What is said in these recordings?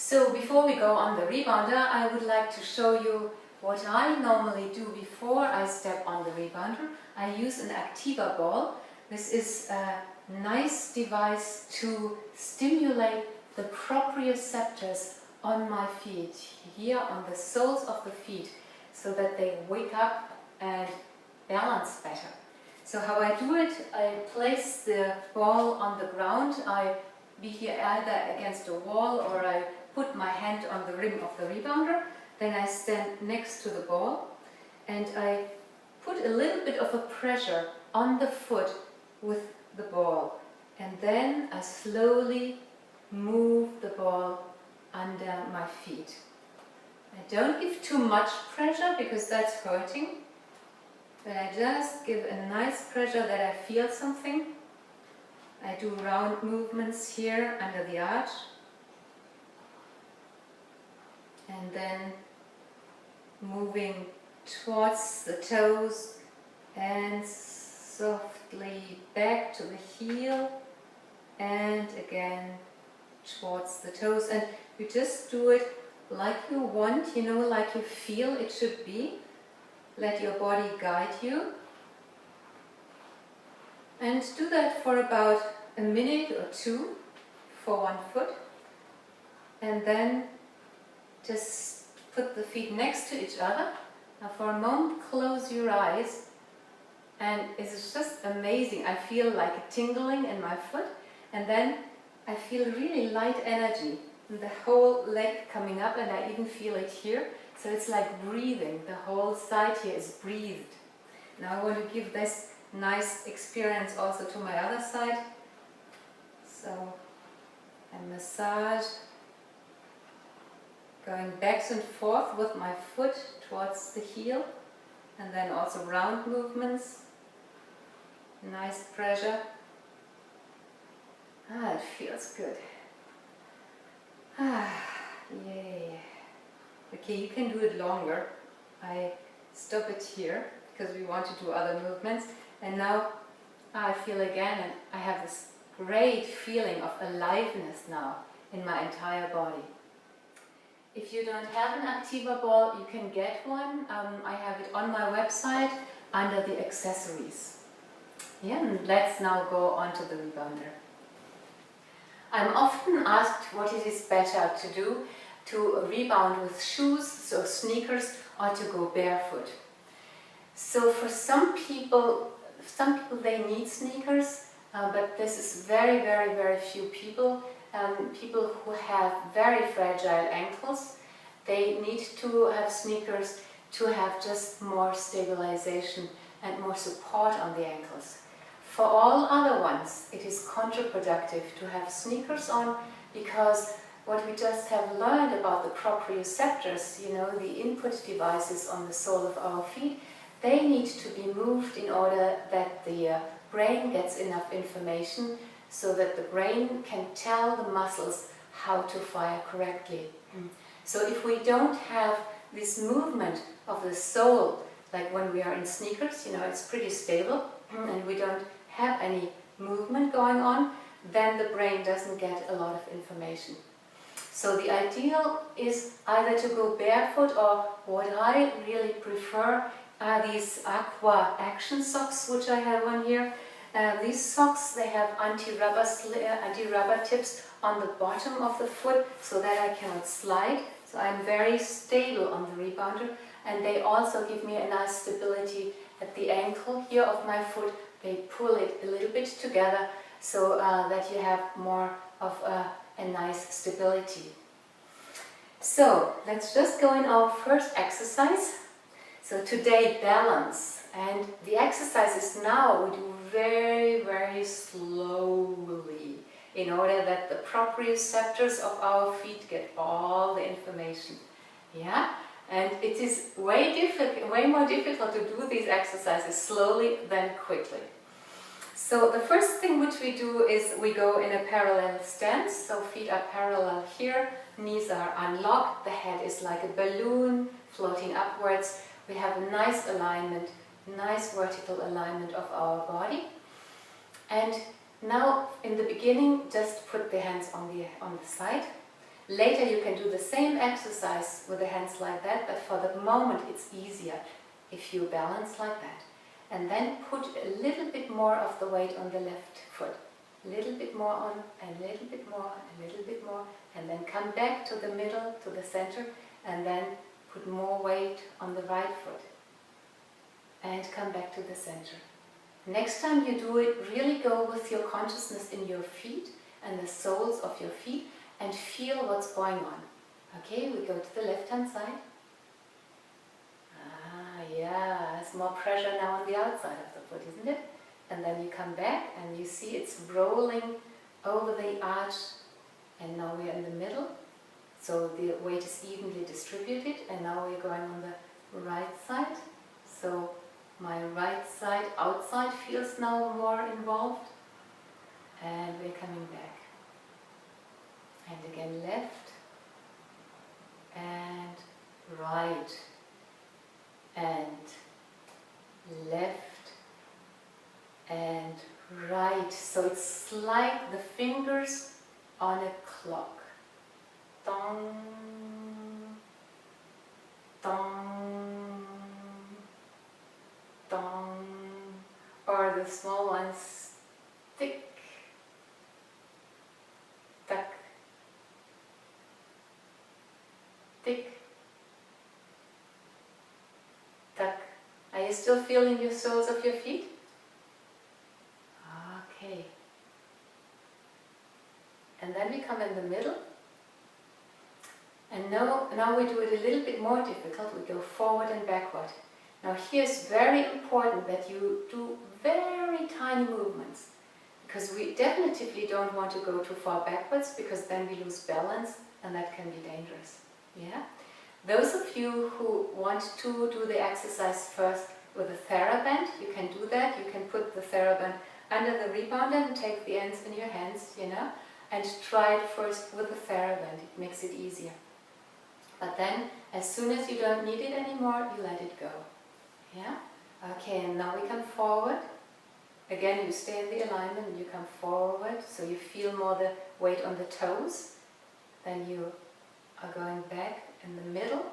So before we go on the rebounder, I would like to show you what I normally do before I step on the rebounder. I use an Activa ball. This is a nice device to stimulate the proprioceptors on my feet, here on the soles of the feet, so that they wake up and balance better. So how I do it, I place the ball on the ground. I be here either against a wall or I put my hand on the rim of the rebounder. Then I stand next to the ball and I put a little bit of a pressure on the foot with the ball. And then I slowly move the ball under my feet. I don't give too much pressure because that's hurting, but I just give a nice pressure that I feel something. I do round movements here under the arch, and then moving towards the toes and softly back to the heel and again towards the toes. And you just do it like you want, like you feel it should be. Let your body guide you. And do that for about a minute or two for one foot. And then just put the feet next to each other. Now for a moment close your eyes. And it's just amazing. I feel like a tingling in my foot. And then I feel really light energy in the whole leg coming up, and I even feel it here. So it's like breathing. The whole side here is breathed. Now I want to give this nice experience also to my other side. So I massage, going back and forth with my foot towards the heel, and then also round movements. Nice pressure. It feels good. Yay. Okay, you can do it longer. I stop it here because we want to do other movements. And now I feel again, and I have this great feeling of aliveness now in my entire body. If you don't have an Activa ball, you can get one. I have it on my website under the accessories. Yeah, and let's now go on to the rebounder. I'm often asked what it is better to do, to rebound with shoes, so sneakers, or to go barefoot. So for some people they need sneakers, but this is very, very, very few people. People who have very fragile ankles, they need to have sneakers to have just more stabilization and more support on the ankles. For all other ones, it is counterproductive to have sneakers on, because what we just have learned about the proprioceptors, the input devices on the sole of our feet, they need to be moved in order that the brain gets enough information so that the brain can tell the muscles how to fire correctly. So if we don't have this movement of the sole, like when we are in sneakers, it's pretty stable, and we don't have any movement going on, then the brain doesn't get a lot of information. So the ideal is either to go barefoot, or what I really prefer are these aqua action socks, which I have on here. These socks, they have anti-rubber tips on the bottom of the foot so that I cannot slide. So I'm very stable on the rebounder, and they also give me a nice stability at the ankle here of my foot. They pull it a little bit together so that you have more of a nice stability. So let's just go in our first exercise. So today, balance. And the exercises now we do very, very slowly in order that the proprioceptors of our feet get all the information. Yeah? And it is way more difficult to do these exercises slowly than quickly. So the first thing which we do is we go in a parallel stance. So feet are parallel here, knees are unlocked, the head is like a balloon floating upwards. We have a nice alignment, nice vertical alignment of our body. And now in the beginning, just put the hands on the side. Later you can do the same exercise with the hands like that, but for the moment it's easier if you balance like that. And then put a little bit more of the weight on the left foot. A little bit more on, a little bit more, a little bit more, and then come back to the middle, to the center, and then put more weight on the right foot. And come back to the center. Next time you do it, really go with your consciousness in your feet and the soles of your feet and feel what's going on. Okay, we go to the left hand side. Yeah, there's more pressure now on the outside of the foot, isn't it? And then you come back and you see it's rolling over the arch, and now we're in the middle. So the weight is evenly distributed, and now we're going on the right side. So my right side outside feels now more involved, and we're coming back. And again left and right and left and right. So it's like the fingers on a clock. Dong, dong, dong. Or the small ones, tick, tack, tick, tack. Are you still feeling your soles of your feet? Okay. And then we come in the middle. And now we do it a little bit more difficult. We go forward and backward. Now here's very important that you do very tiny movements, because we definitively don't want to go too far backwards, because then we lose balance and that can be dangerous. Yeah? Those of you who want to do the exercise first with a TheraBand, you can do that. You can put the TheraBand under the rebounder and take the ends in your hands, you know, and try it first with the TheraBand. It makes it easier. But then, as soon as you don't need it anymore, you let it go. Yeah? Okay, and now we come forward. Again, you stay in the alignment and you come forward, so you feel more the weight on the toes. Then you are going back in the middle,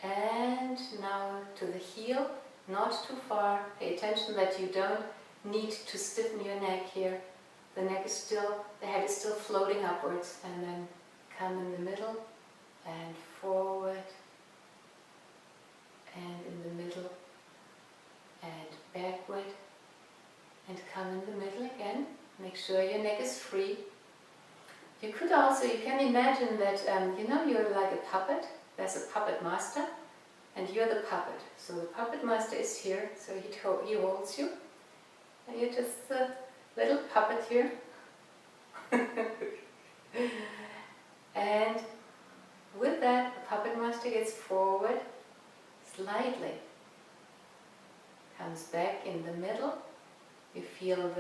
and now to the heel, not too far. Pay attention that you don't need to stiffen your neck here. The neck is still, the head is still floating upwards, and then come in the middle, and forward, and in the middle, and backward, and come in the middle again. Make sure your neck is free. You could also, you can imagine that, you know, you're like a puppet. There's a puppet master, and you're the puppet. So the puppet master is here, so he holds you, and you're just a little puppet here. And with that, the puppet master gets forward slightly, comes back in the middle. You feel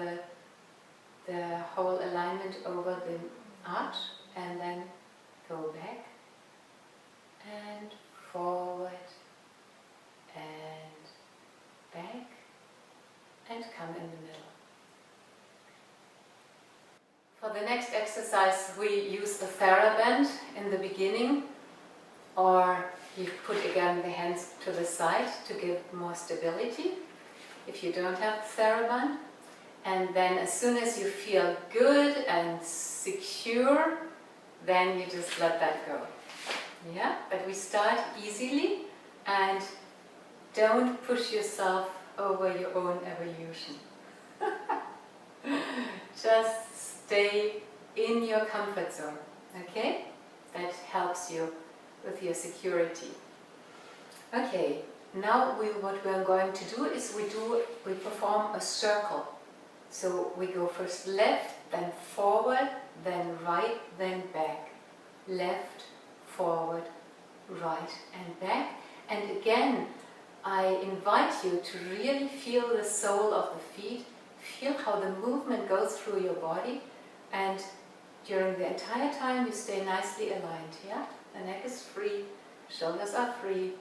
the whole alignment over the arch, and then go back and forward and back and come in the middle. For the next exercise, we use the TheraBand in the beginning, or you put again the hands to the side to give more stability if you don't have the TheraBand. And then as soon as you feel good and secure, then you just let that go. Yeah, but we start easily, and don't push yourself over your own evolution. Just stay in your comfort zone, okay? That helps you with your security. Okay, now what we're going to do is we perform a circle. So we go first left, then forward, then right, then back. Left, forward, right and back. And again, I invite you to really feel the sole of the feet, feel how the movement goes through your body, and during the entire time you stay nicely aligned, yeah? The neck is free, shoulders are free,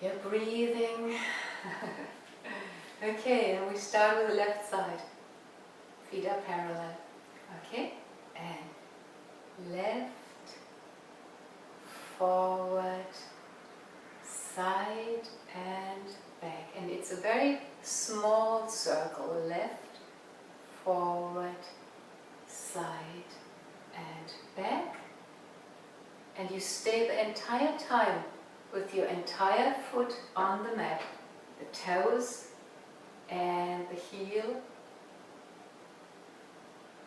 you're breathing. Okay, and we start with the left side. Feet are parallel. Okay, and left, forward, side and back. And it's a very small circle, left, forward, side and back. And you stay the entire time with your entire foot on the mat, the toes and the heel.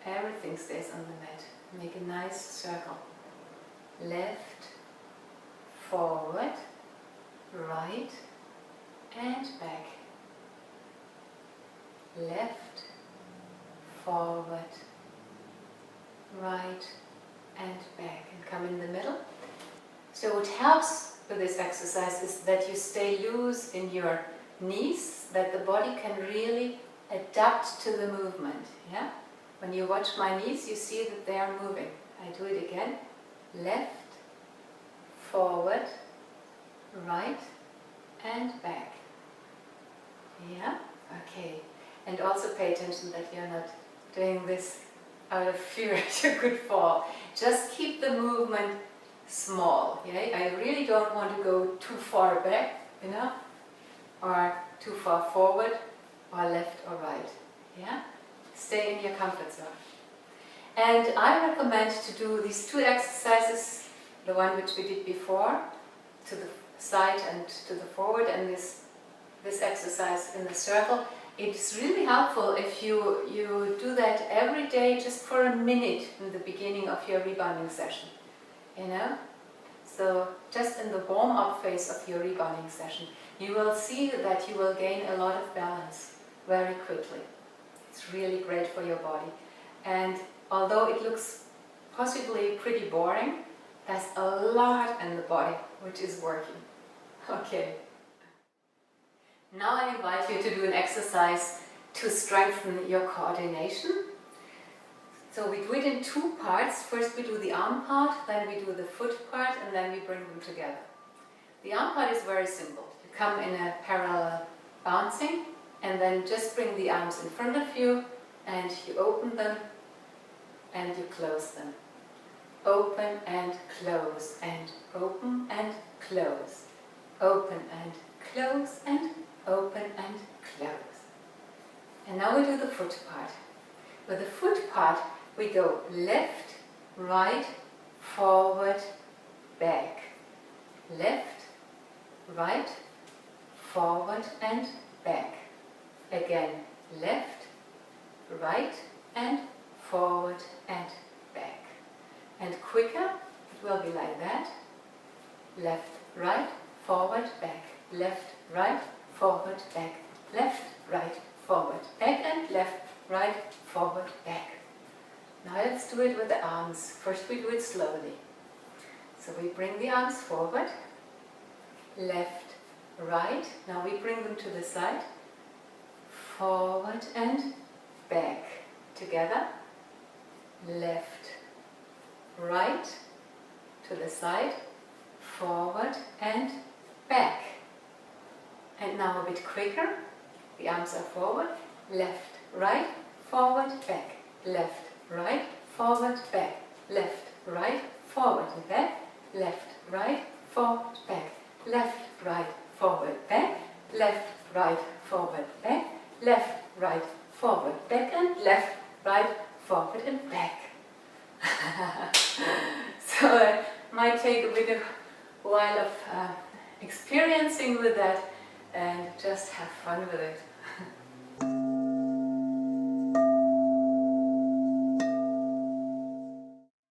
Everything stays on the mat. Make a nice circle. Left, forward, right and back. Left, forward, right and back. And come in the middle. So what helps with this exercise is that you stay loose in your knees, that the body can really adapt to the movement. Yeah? When you watch my knees, you see that they are moving. I do it again. Left, forward, right and back. Yeah? Okay. And also pay attention that you're not doing this out of fear you could fall. Just keep the movement small. Yeah? I really don't want to go too far back, you know, or too far forward, or left or right. Yeah? Stay in your comfort zone. And I recommend to do these two exercises, the one which we did before, to the side and to the forward, and this exercise in the circle. It's really helpful if you do that every day just for a minute in the beginning of your rebounding session. You know? So just in the warm-up phase of your rebounding session, you will see that you will gain a lot of balance very quickly. It's really great for your body. And although it looks possibly pretty boring, there's a lot in the body which is working. Okay. Now I invite you to do an exercise to strengthen your coordination. So we do it in two parts. First we do the arm part, then we do the foot part, and then we bring them together. The arm part is very simple. You come in a parallel bouncing, and then just bring the arms in front of you, and you open them, and you close them. Open and close, and open and close. Open and close, and open and close. And now we do the foot part. With the foot part, we go left, right, forward, back. Left, right, forward and back. Again, left, right and forward and back. And quicker, it will be like that. Left, right, forward, back. Left, right, forward, back. Left, right, forward, back. And left, right, forward, back. Now let's do it with the arms. First we do it slowly. So we bring the arms forward. Left, right. Now we bring them to the side. Forward and back. Together. Left, right, to the side, forward and back. And now a bit quicker. The arms are forward. Left, right, forward, back. Left, right, forward, back. Left, right, forward and back. Left, right, forward, back. Left, right, forward, back. Left, right, forward, back. Left, right, forward, back. And left, right, forward and back. So it might take a bit of while of experiencing with that, and just have fun with it.